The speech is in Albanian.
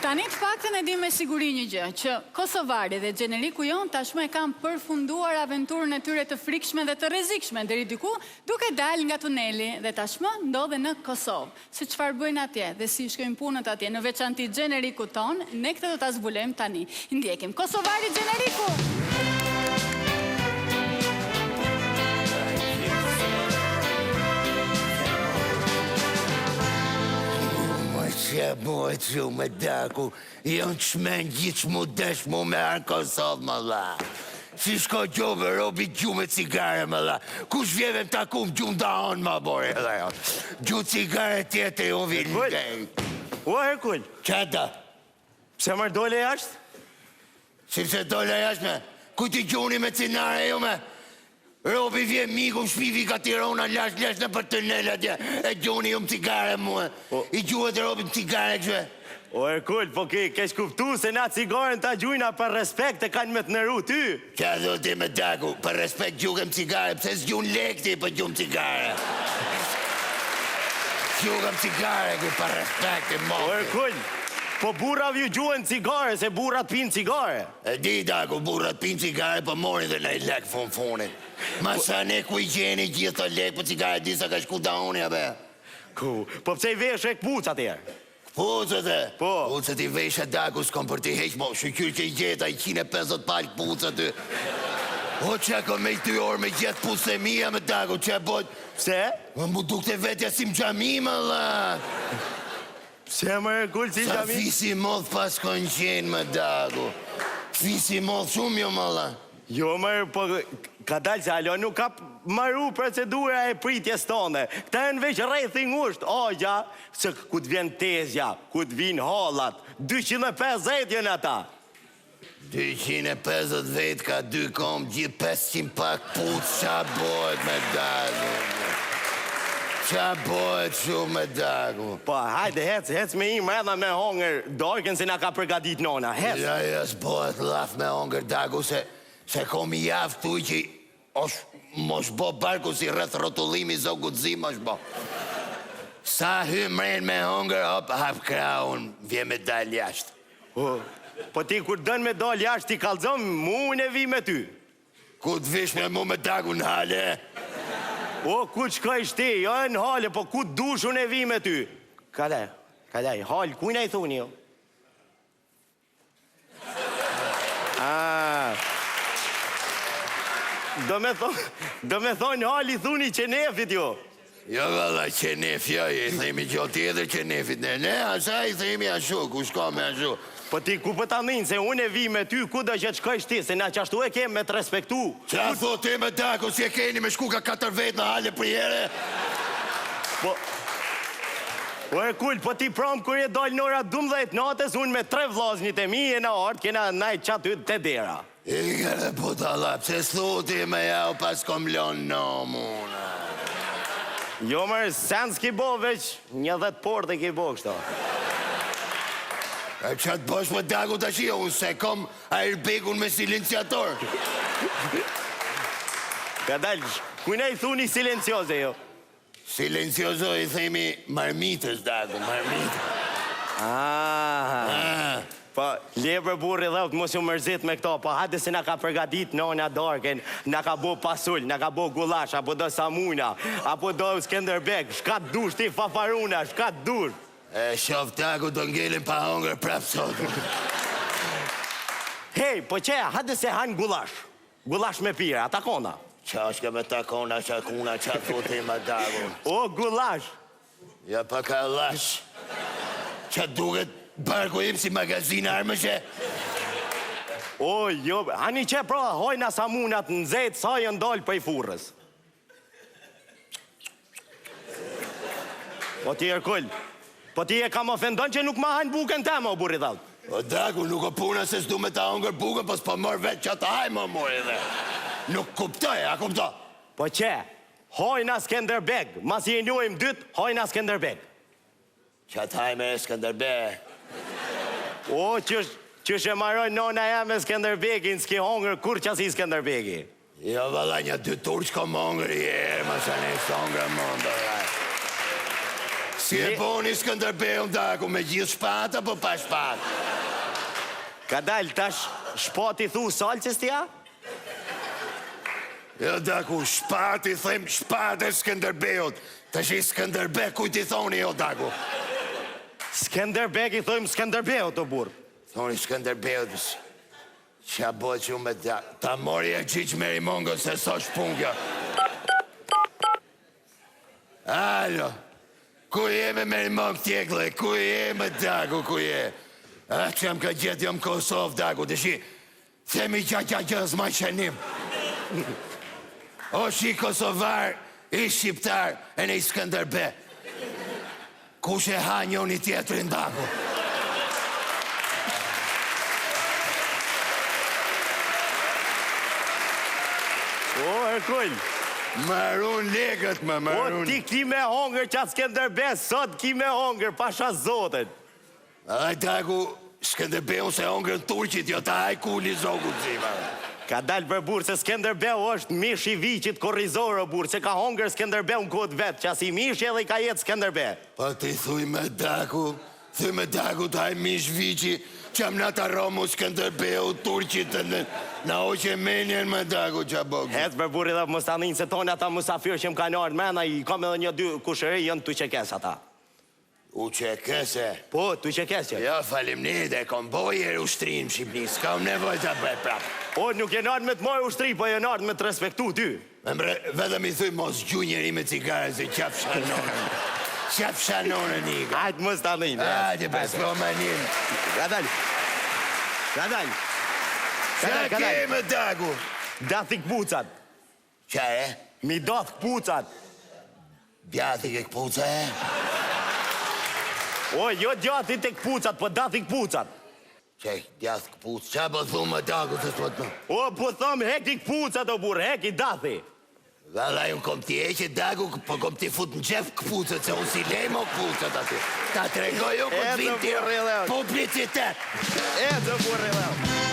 Tani të paktën e di me siguri një gjë, që Kosovari dhe Gjeneriku jon tashmë e kanë përfunduar aventurën e tyre të frikshme dhe të rrezikshme deri diku, duke dalë nga tuneli dhe tashmë ndodhen në Kosovë. Se çfarë bëjnë atje dhe si shkojnë punët atje, në veçanti Gjeneriku ton, ne këtë do ta zbulojmë tani. Ndjekim Kosovari Gjeneriku. Që mojë që me daku, jonë qmen gjithë mu desh mu me arë Kosovë, më la. Si shko gjove, robi gju me cigare, më la. Kush vjeve më taku më gju më dahon, më bore, dhe jo. Gju cigare tjetë e uvi në dej. O, Herkull. Qata? Pse mërë dole jashtë? Si pse dole jashtë me? Ku ti gjuni me cinare jo me? Robi vje miku, shpivi ka tirona, lash në për tunel atje, e gjuni ju më cigare mua. I gjuhet Robi më cigare këshve. O, Herkull, po kesh kuptu se na cigaren ta gjujna për respekt e kanë me të nëru ty. Qa do ti me daku, për respekt gjuhem cigare, pse s'gjun lekti për gjuhem cigare. Gjuhem cigare, ku për respekt e mokë. O, Herkull, po burrav ju gjuhen cigare, se burrat pinë cigare. E di daku, burrat pinë cigare, po morin dhe nej lek fonit. Ma sa ne ku i gjeni gjithë të lek për cigare, disa ka shku daoni, abe. Ku, po pse i vesh e këpuc atjerë? Pucët e? Po. Pucët i vesh e daku s'kom për ti heq, mo, shkyr që i gjeta i 150 palk pucët ty. O, që kom me i 3 orë me gjithë pucë e mija me daku, që bot... Pse? Më mu duk të vetja si më gjami, më la. Pse më Herkull si Sa gjami? fisi modh pas kon qenë, më daku. Fisi modh shumë jo, më la. Jo, mërë, po ka dalë se alo nuk ka maru procedura e pritjes tonë. Këta e në veç rejthi ngusht, o, gja, se ku të vjen tezja, ku të vinë hallat, 250 jënë ata. 250 vetë ka 2 kom, gjithë 500 pak putë, qa bojt me daku. Qa bojt shumë me daku. Po, hajde, hec me im edhe me hongër dorken se na ka përgadit nona, hec. Ja, s'bojt laf me hongër daku, se kom i javë tu që mosh bo barku si rreth rotullimi zoguzi mosh bo. Sa hym mren me hongër, hap kraun, vje me dal jashtë. Po ti kur dën me dal jashtë ti kallzon, mu unë e vi me ty. Ku të vish me mu me daku në hale? O, ku të shkojsh ti, jo në hale, po ku të dush unë e vi me ty. Kalaj, hal, kujna i thuni jo? Do me thonë hali thuni qenefit jo. Jo, valla, qenef, jo, i themi gjo tjetër qenefit, ne, asa i themi ashu, ku shko me ashu. Po ti ku për ta minë, se unë e vi me ty, ku do që të shkojsh ti, se na qashtu e kem me të respektu. Qa thot ti me daku, si e keni me shku ka 4 vetë në hale për jere? Po, Herkull, po ti prom kër e dojnë në ora 12 natës, unë me 3 vllaznit e mi e na artë, kena najt qatë të dera. I kërë puta la, pse s'thuti me jau pas kom lonë në muna. Jo mërë, sen s'ki bo veç, 10 porte ki bo kështo. E që të bosh me daku të shio, unë se kom airbag-un me silenciator. Ka dalë, kujna i thuni silencioze jo? Silenciozo i themi marmitës daku, marmitës. Po, lebër burri dhaut, mos ju mërzit me këto, po hajde se na ka përgadit nona darken, na ka bo pasull, na ka bo gulash, apo do samuna, apo do Skenderbeg, shkat dush ti fafaruna, shkat dush. E shof taku do ngelin pa hongër prap sot. Hej, po që, hajde se han gulash me pira, ata kona. Qa shka me ta kona, qa kuna, qa thuti ma daku. O, gulash. Ja pa ka lash. Qa duket barku im si magazin armëshe. O, jo, hani që pra, hojna sa munat në zetë, sa jë ndalë për i furës. Po ti Herkull, po ti e kam ofendon që nuk ma hajnë bukën tema, o burri dhalt. O daku, nuk o puna se s'du me ta hongër bukën, po s'pa mërë vetë që ta hajmë, mori dhe. Nuk kuptoj, a kuptoj? Po që, hojna Skenderbeg, mas i njojmë dytë, hojna Skenderbeg. Qa t'hajme e Skenderbeg. O, që shë maroj nona ja me Skenderbegin, s'ki hongër kur që si Skenderbegi. Jo, valla, një 2 turq kom hongër i erë, ma sa ne s'hongër më ndëraj. Si e boni Skënderbeun daku, me gjithë shpat apo pa shpat? Ka dalë tash shpati thu salqës tja? Jo daku, shpat i them shpat e Skënderbeut. Tash i Skënderbek kujt i thoni jo daku? Skënderbek i thojmë Skënderbeut të burë. Thoni Skënderbeut, qa bo që me ta mori e qiq me rimongo se so shpun kjo. Alo, ku je me rimong tjekle, ku je me daku, ku je? A që më ka gjetë jam Kosovë daku, të shi, themi gja s'ma qenim. O shi Kosovar, i shqiptar, e ne i Skënderbe. Kush e ha njoni tjetërin daku? O, Herkull. Marun legët më, O, marun. ti ki me hongër qatë Skënderbe, sot ki me hongër, pasha zotet. Aj, daku, Skënderbeun se hongër Turqit, jo ta haj kuli zogu zima. Ka dalë për burë se Skënderbeu është mish i viqit korrizorë, burë, se ka hongër Skënderbeu në kodë vetë, që as i mish edhe i ka jetë Skënderbe. Po ti thuj me daku ta haj mish viqi, që am nata romu Skënderbeu, Turqit, na oqe menjen me daku qa bokë. Hecë për burë edhe mos ta ninë se tonë ata musafirë që më kanë ardhë mena, i kam edhe një dy kushëri, jënë të qekes ata. U që kese? Po, të qekes që. Jo, falimnit, e kom bojer ushtrin në Shqipni, s'kam nevoj të bëj prap. O, nuk jenë ardhë me të mojë ushtri, po jenë ardhë me të respektu ty. Vedëm i thuj mos gju njeri me cigare, se qaf shanonën. Qaf shanonën i ka. Ajtë mos ta ninë. Ajde, bes po me njën. Ka dalë. Ka dalë. Qa ke me daku? Dathi këpucat. Qa e? Mi dath këpucat. Bjati ke këpuca e? O, jo djati të këpucat, po dathi këpucat. Qe, djath këpuc, qa po thumë me daku të s'po të më? O, po thëmë, heki këpucat, o burë, heki dathi. Valla, unë kom t'i eqe daku, po kom t'i fut në gjef këpucët, se unë si lejmo këpucët aty. Ta tregoj u, po t'vin t'i Edhe burë, publicitet. Edhe burë,